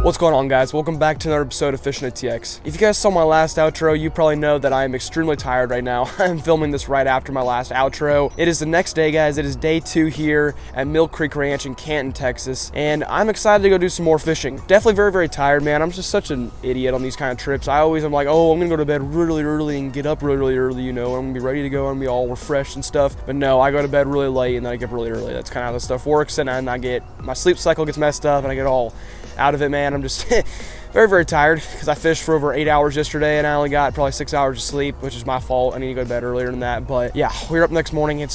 What's going on, guys? Welcome back to another episode of Fishing at TX. If you guys saw my last outro, you probably know that I am extremely tired right now. I'm filming this right after my last outro. It is the next day, guys. It is day 2 here at Mill Creek Ranch in Canton, Texas, and I'm excited to go do some more fishing. Definitely very, very tired, man. I'm just such an idiot on these kind of trips. I'm like, oh, I'm gonna go to bed really early and get up really early, you know, I'm gonna be ready to go, I'm gonna be all refreshed and stuff. But no, I go to bed really late and then I get up really early. That's kind of how this stuff works, and then my sleep cycle gets messed up and I get all out of it, man. I'm just very, very tired because I fished for over 8 hours yesterday and I only got probably 6 hours of sleep, which is my fault. I need to go to bed earlier than that. But yeah, we're up next morning.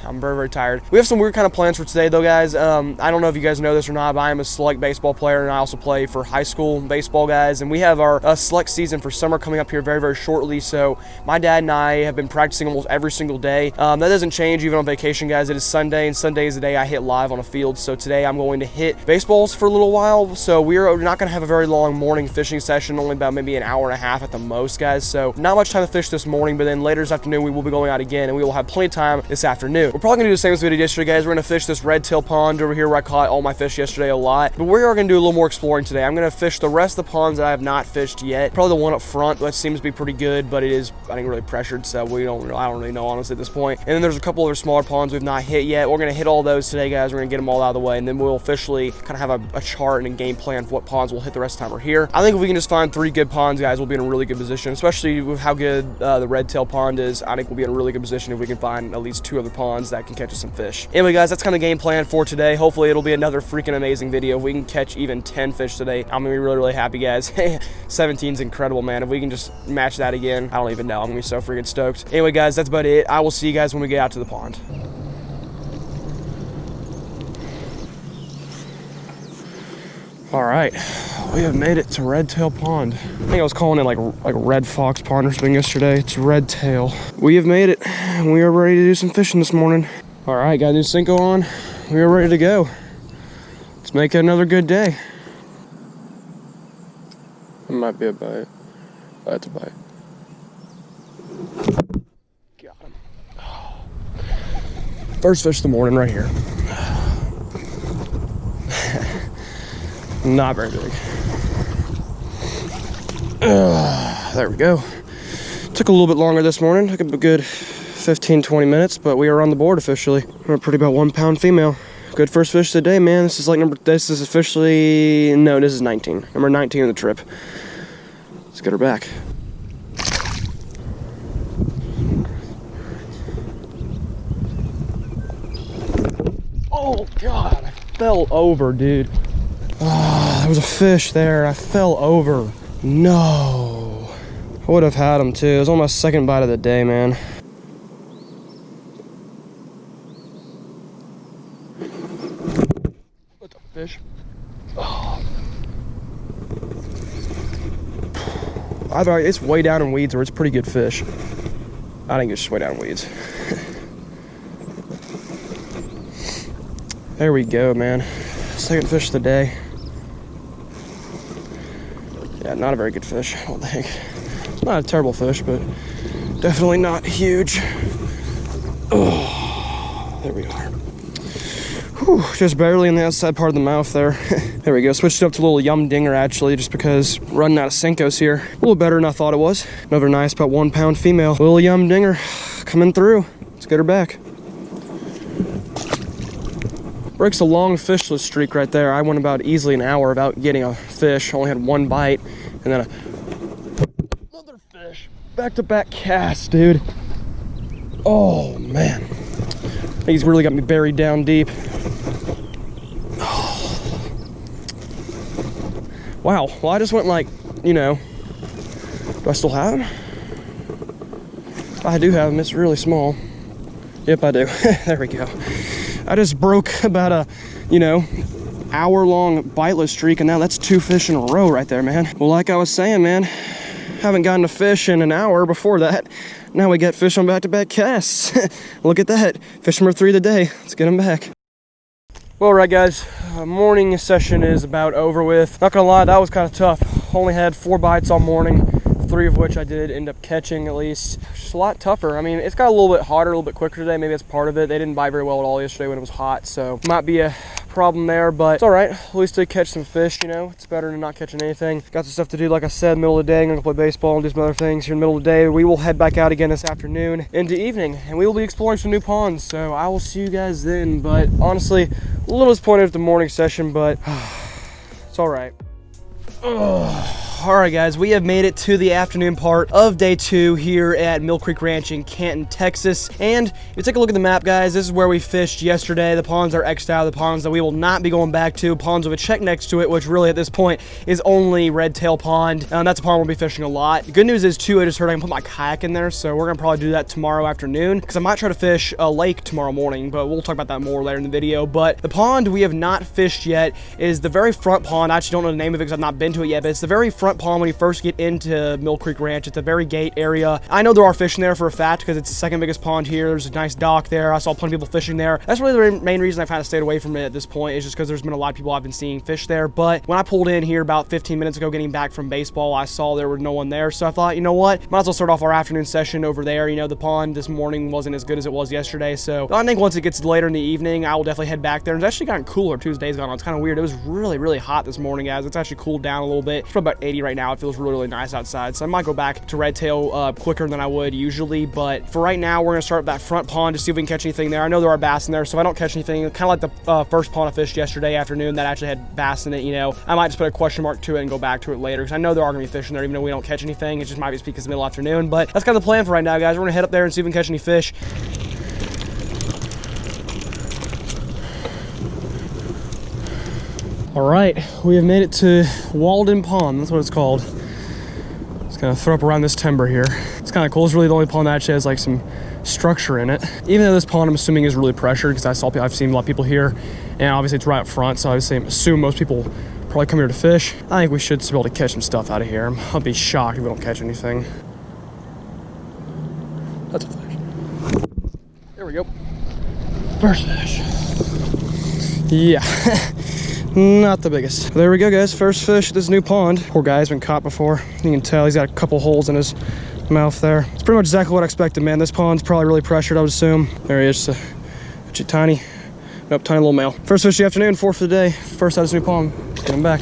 I'm very, very tired. We have some weird kind of plans for today, though, guys. I don't know if you guys know this or not, but I am a select baseball player, and I also play for high school baseball, guys. And we have our select season for summer coming up here very, very shortly. So my dad and I have been practicing almost every single day. That doesn't change even on vacation, guys. It is Sunday, and Sunday is the day I hit live on a field. So today I'm going to hit baseballs for a little while. So we're not going to have a very long morning fishing session, only about maybe an hour and a half at the most, guys. So not much time to fish this morning, but then later this afternoon we will be going out again, and we will have plenty of time this afternoon. We're probably going to do the same as we did yesterday, guys. We're going to fish this red tail pond over here where I caught all my fish yesterday a lot. But we are going to do a little more exploring today. I'm going to fish the rest of the ponds that I have not fished yet. Probably the one up front, that seems to be pretty good, but it is, I think, really pressured, so I don't really know, honestly, at this point. And then there's a couple other smaller ponds we've not hit yet. We're going to hit all those today, guys. We're going to get them all out of the way, and then we'll officially kind of have a chart and a game plan for what ponds we'll hit the rest of the time we're here. I think if we can just find 3 good ponds, guys, we'll be in a really good position, especially with how good the red tail pond is. I think we'll be in a really good position if we can find at least 2 other ponds that can catch us some fish. Anyway, guys, that's kind of the game plan for today. Hopefully it'll be another freaking amazing video. If we can catch even 10 fish today, I'm gonna be really, really happy, guys. 17's incredible, man. If we can just match that again, I don't even know. I'm gonna be so freaking stoked. Anyway, guys, that's about it. I will see you guys when we get out to the pond. All right, we have made it to Red Tail Pond. I think I was calling it like Red Fox Pond or something yesterday. It's Red Tail. We have made it. We are ready to do some fishing this morning. All right, got a new Cinco on. We are ready to go. Let's make it another good day. It might be a bite. That's a bite. Got him. First fish of the morning right here. Not very big. There we go. Took a little bit longer this morning. Took a good 15-20 minutes, but we are on the board officially. We're pretty about 1 pound female. Good first fish of the day, man. This is officially, no, this is 19. Number 19 of the trip. Let's get her back. Oh God, I fell over, dude. There was a fish there. I fell over. No. I would have had him too. It was on my second bite of the day, man. What's up, fish? Oh. Either it's way down in weeds or it's pretty good fish. I think it's just way down in weeds. There we go, man. Second fish of the day. Yeah, not a very good fish, I don't think. Not a terrible fish, but definitely not huge. Oh, there we are. Whew, just barely in the outside part of the mouth there. There we go. Switched it up to a little yum dinger, actually, just because running out of Senkos here. A little better than I thought it was. Another nice, about 1 pound female. Little yum dinger coming through. Let's get her back. Breaks a long fishless streak right there. I went about easily an hour without getting a fish. Only had 1 bite, and then another fish. Back-to-back cast, dude. Oh man, he's really got me buried down deep. Oh. Wow. Well, I just went like, you know. Do I still have him? I do have him. It's really small. Yep, I do. There we go. I just broke about a, hour-long biteless streak, and now that's 2 fish in a row right there, man. Well, like I was saying, man, haven't gotten a fish in an hour before that. Now we got fish on back-to-back casts. Look at that. Fish number 3 of the day. Let's get them back. Well, right, guys, morning session is about over with. Not gonna lie, that was kind of tough. Only had 4 bites all morning. 3 of which I did end up catching, at least. Just a lot tougher. I mean, it's got a little bit hotter, a little bit quicker today. Maybe that's part of it. They didn't bite very well at all yesterday when it was hot, so might be a problem there, but it's all right. At least I catch some fish, you know. It's better than not catching anything. Got some stuff to do, like I said, middle of the day. I'm gonna play baseball and do some other things here in the middle of the day. We will head back out again this afternoon into evening, and we will be exploring some new ponds. So I will see you guys then. But honestly, a little disappointed with the morning session, but it's all right. All right, guys, we have made it to the afternoon part of day 2 here at Mill Creek Ranch in Canton, Texas. And if you take a look at the map, guys, this is where we fished yesterday. The ponds are X'd out, the ponds that we will not be going back to. Ponds with a check next to it, which really at this point is only Redtail Pond. That's a pond we'll be fishing a lot. The good news is, too, I just heard I can put my kayak in there, so we're gonna probably do that tomorrow afternoon, because I might try to fish a lake tomorrow morning, but we'll talk about that more later in the video. But the pond we have not fished yet is the very front pond. I actually don't know the name of it because I've not been to it yet, but it's the very front pond when you first get into Mill Creek Ranch. It's the very gate area. I know there are fish in there for a fact because it's the second biggest pond here. There's a nice dock there. I saw plenty of people fishing there. That's really the main reason I've kind of stayed away from it at this point, is just because there's been a lot of people I've been seeing fish there. But when I pulled in here about 15 minutes ago getting back from baseball, I saw there was no one there. So I thought, you know what, might as well start off our afternoon session over there. You know, the pond this morning wasn't as good as it was yesterday. So I think once it gets later in the evening, I will definitely head back there. And it's actually gotten cooler too as days gone on. It's kind of weird. It was really, really hot this morning, guys. It's actually cooled down a little bit. It's probably about 80 right now. It feels really, really nice outside. So I might go back to Redtail quicker than I would usually. But for right now, we're going to start that front pond to see if we can catch anything there. I know there are bass in there, so if I don't catch anything, kind of like the first pond I fished yesterday afternoon that actually had bass in it, you know, I might just put a question mark to it and go back to it later, because I know there are going to be fish in there even though we don't catch anything. It just might be because it's middle afternoon. But that's kind of the plan for right now, guys. We're going to head up there and see if we can catch any fish. All right, we have made it to Walden Pond. That's what it's called. Just gonna throw up around this timber here. It's kind of cool. It's really the only pond that actually has like some structure in it. Even though this pond, I'm assuming, is really pressured, because I've seen a lot of people here, and obviously it's right up front, so I assume most people probably come here to fish. I think we should be able to catch some stuff out of here. I'll be shocked if we don't catch anything. That's a fish. There we go. First fish. Yeah. Not the biggest. There we go, guys. First fish at this new pond. Poor guy's been caught before. You can tell he's got a couple holes in his mouth there. It's pretty much exactly what I expected, man. This pond's probably really pressured, I would assume. There he is. Just a tiny little male. First fish of the afternoon, 4th for the day. First out of this new pond. Let's get him back.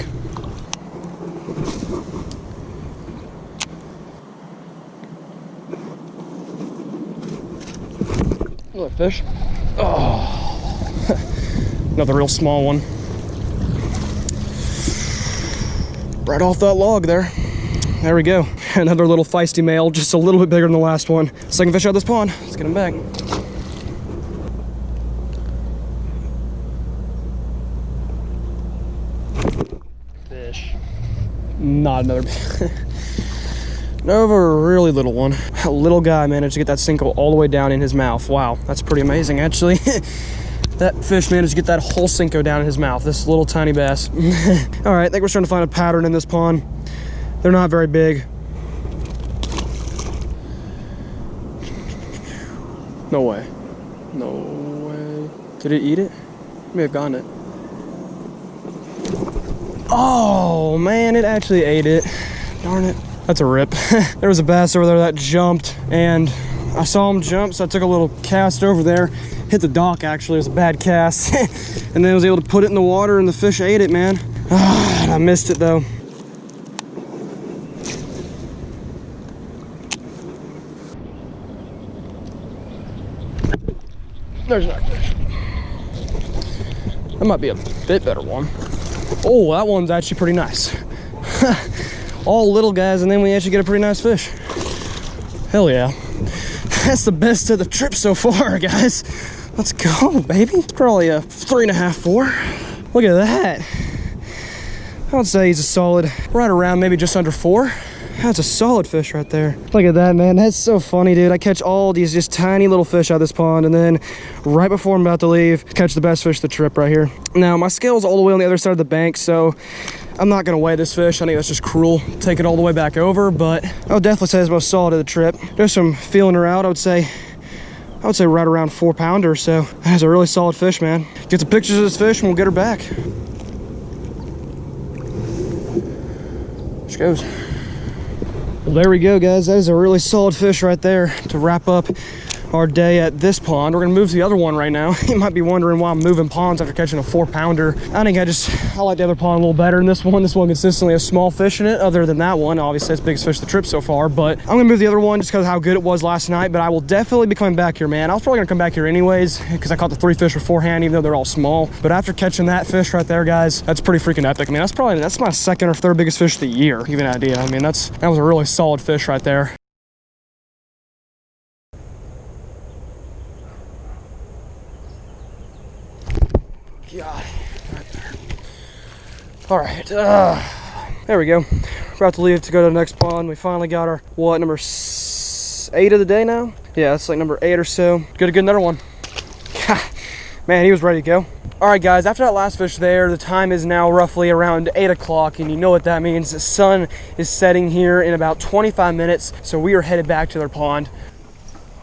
Look, fish. Oh, another real small one. Right off that log there. There we go. Another little feisty male, just a little bit bigger than the last one. Second fish out of this pond. Let's get him back. Fish. Not another. Another really little one. A little guy managed to get that Cinco all the way down in his mouth. Wow, that's pretty amazing, actually. That fish managed to get that whole Cinco down in his mouth, this little tiny bass. All right, I think we're starting to find a pattern in this pond. They're not very big. No way. No way. Did it eat it? It may have gotten it. Oh, man, it actually ate it. Darn it. That's a rip. There was a bass over there that jumped, and I saw him jump, so I took a little cast over there. Hit the dock, actually. It was a bad cast. And then I was able to put it in the water, and the fish ate it, man. I missed it, though. There's another fish. That might be a bit better one. Oh, that one's actually pretty nice. All little guys, and then we actually get a pretty nice fish. Hell yeah. That's the best of the trip so far, guys. Let's go, baby. It's probably a 3.5, 4. Look at that. I would say he's a solid, right around maybe just under 4. That's a solid fish right there. Look at that, man. That's so funny, dude. I catch all these just tiny little fish out of this pond, and then right before I'm about to leave, catch the best fish of the trip right here. Now, my scale's all the way on the other side of the bank, so I'm not gonna weigh this fish. I think that's just cruel. Take it all the way back over, but I would definitely say it's the most solid of the trip. Just from feeling her out, I would say right around 4 pounder. So that's a really solid fish, man. Get some pictures of this fish and we'll get her back. She goes. Well, there we go, guys. That is a really solid fish right there to wrap up our day at this pond. We're gonna move to the other one right now. You might be wondering why I'm moving ponds after catching a 4-pounder. I think I like the other pond a little better than this one. This one consistently has small fish in it, other than that one. Obviously, it's the biggest fish of the trip so far, but I'm gonna move the other one just because of how good it was last night, but I will definitely be coming back here, man. I was probably gonna come back here anyways because I caught the 3 fish beforehand, even though they're all small. But after catching that fish right there, guys, that's pretty freaking epic. I mean, that's my 2nd or 3rd biggest fish of the year. Give you an idea. I mean, that was a really solid fish right there. God, right there. All right, there we go. We're about to leave to go to the next pond. We finally got our, what, number 8 of the day now? Yeah, it's like number 8 or so. Good to get another one. Man, he was ready to go. All right, guys, after that last fish there, the time is now roughly around 8 o'clock, and you know what that means. The sun is setting here in about 25 minutes, so we are headed back to their pond.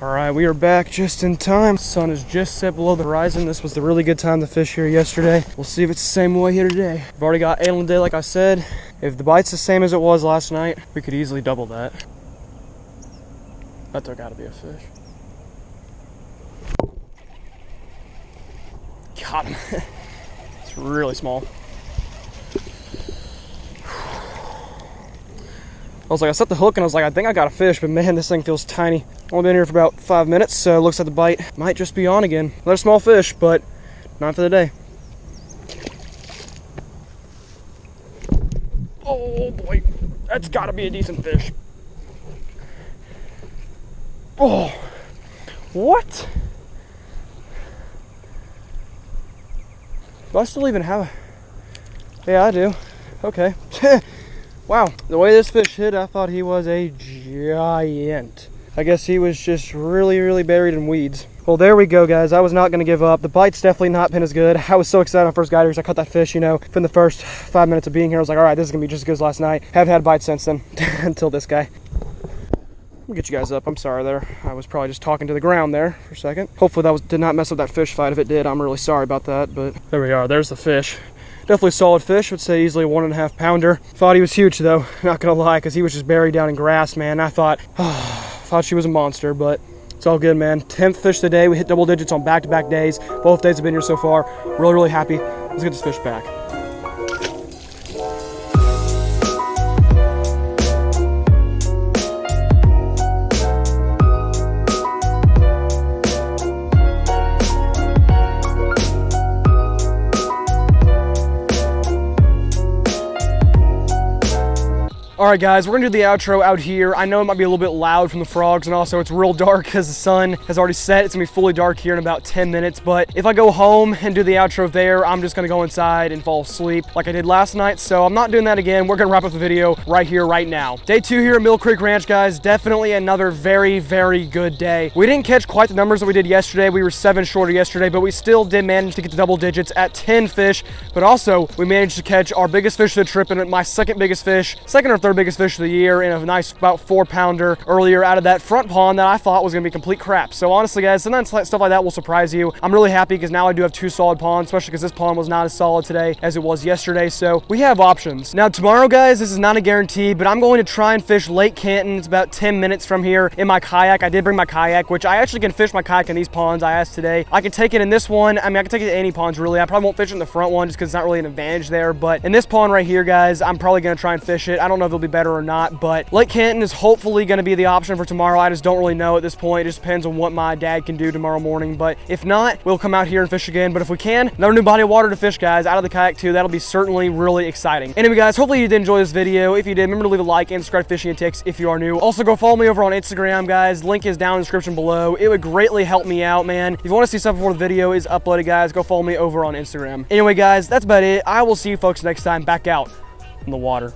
All right, we are back just in time. The sun is just set below the horizon. This was the really good time to fish here yesterday. We'll see if it's the same way here today. We've already got 8 on the day, like I said. If the bite's the same as it was last night, we could easily double that. But there gotta be a fish. Got him. It's really small. I set the hook and I was like, I think I got a fish, but man, this thing feels tiny. Only been here for about 5 minutes, so it looks like the bite might just be on again. Another small fish, but not for the day. Oh boy, that's gotta be a decent fish. Oh, what? Do I still even have a... Yeah, I do. Okay. Wow, the way this fish hit, I thought he was a giant. I guess he was just really, really buried in weeds. Well, there we go, guys. I was not going to give up. The bite's definitely not been as good. I was so excited when I first got here because I caught that fish, you know, from the first 5 minutes of being here. I was like, all right, this is going to be just as good as last night. Haven't had a bite since then, until this guy. Let me get you guys up. I'm sorry there. I was probably just talking to the ground there for a second. Hopefully that did not mess up that fish fight. If it did, I'm really sorry about that, but there we are. There's the fish. Definitely a solid fish. I'd say easily a 1.5 pounder. Thought he was huge though, not gonna lie, because he was just buried down in grass, man. I thought she was a monster, but it's all good, man. 10th fish of the day. We hit double digits on back-to-back days. Both days have been here so far. Really, really happy. Let's get this fish back. All right, guys, we're gonna do the outro out here. I know it might be a little bit loud from the frogs, and also it's real dark because the sun has already set. It's gonna be fully dark here in about 10 minutes, but if I go home and do the outro there, I'm just gonna go inside and fall asleep like I did last night, so I'm not doing that again. We're gonna wrap up the video right here, right now. Day 2 here at Mill Creek Ranch, guys. Definitely another very, very good day. We didn't catch quite the numbers that we did yesterday. We were 7 shorter yesterday, but we still did manage to get to double digits at 10 fish, but also we managed to catch our biggest fish of the trip and my second biggest fish, second or third biggest fish of the year, in a nice about 4-pounder earlier out of that front pond that I thought was gonna be complete crap. So honestly, guys, sometimes stuff like that will surprise you. I'm really happy because now I do have 2 solid ponds, especially because this pond was not as solid today as it was yesterday. So we have options. Now tomorrow, guys, this is not a guarantee, but I'm going to try and fish Lake Canton. It's about 10 minutes from here in my kayak. I did bring my kayak, which I actually can fish my kayak in these ponds I asked today. I can take it in this one. I mean, I can take it to any ponds really. I probably won't fish it in the front one just because it's not really an advantage there, but in this pond right here, guys, I'm probably gonna try and fish it. I don't know if it'll be better or not, but Lake Canton is hopefully going to be the option for tomorrow. I just don't really know at this point. It just depends on what my dad can do tomorrow morning, but if not, we'll come out here and fish again. But if we can, another new body of water to fish, guys, out of the kayak too. That'll be certainly really exciting. Anyway, guys, hopefully you did enjoy this video. If you did, remember to leave a like and subscribe to Fishing and Ticks if you are new. Also, go follow me over on Instagram, guys. Link is down in the description below. It would greatly help me out, man. If you want to see stuff before the video is uploaded, guys, go follow me over on Instagram. Anyway, guys, that's about it. I will see you folks next time back out in the water.